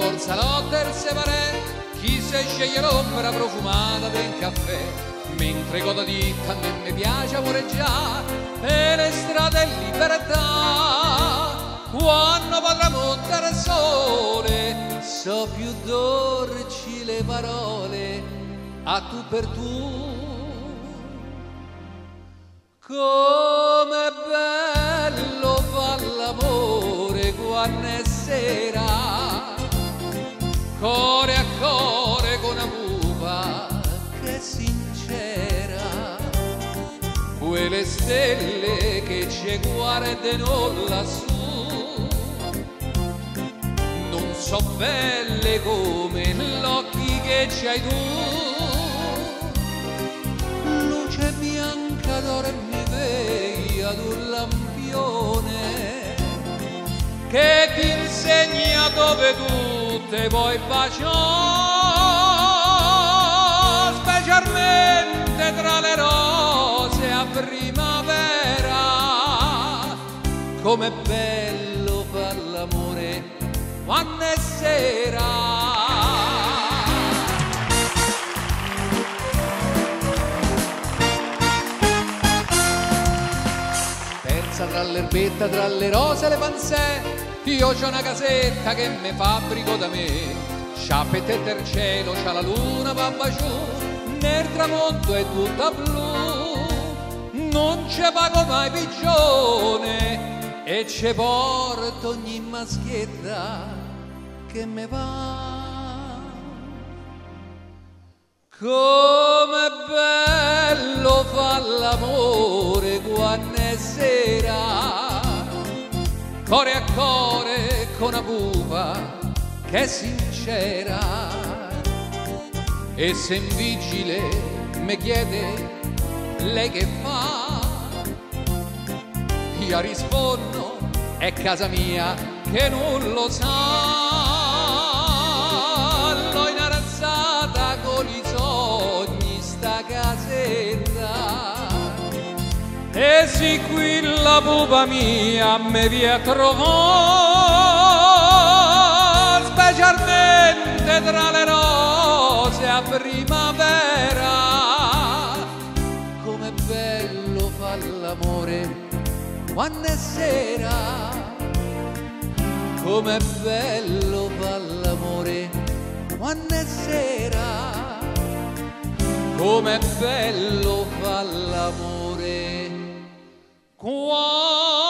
col salotto e il separè, chi se sceglie l'ombra profumata del caffè, mentre godo di a me mi piace amoreggiare per le strade in libertà. Quando potrà montare il sole, so più dolci le parole a tu per tu. Com'è bello fa l'amore quando è sera, core a core con una pupa che è sincera, quelle stelle che ci guardano lassù non so belle come l'occhi che c'hai tu. Luce bianca d'oro e mi vei ad un lampione che ti insegna dove tu te vuoi baciare, specialmente tra le rose a primavera. Com'è bello far l'amore quando è sera. Tra l'erbetta, tra le rose e le panzè, io c'ho una casetta che me fabbrico da me. Sciappette del cielo, c'ha la luna, va giù, nel tramonto è tutta blu. Non ci pago mai pigione e ci porto ogni maschietta che me va. Com'è bello fa l'amore quando è sera, core a core con una pupa che è sincera, e se in vigile mi chiede lei che fa, io rispondo è casa mia che non lo sa. L'ho inaranzata con i sogni sta casetta, e sì qui la pupa mia mi vi a trovare, specialmente tra le rose a primavera. Com'è bello fa l'amore quando è sera, com'è bello fa l'amore quando è sera, com'è bello fa l'amore quando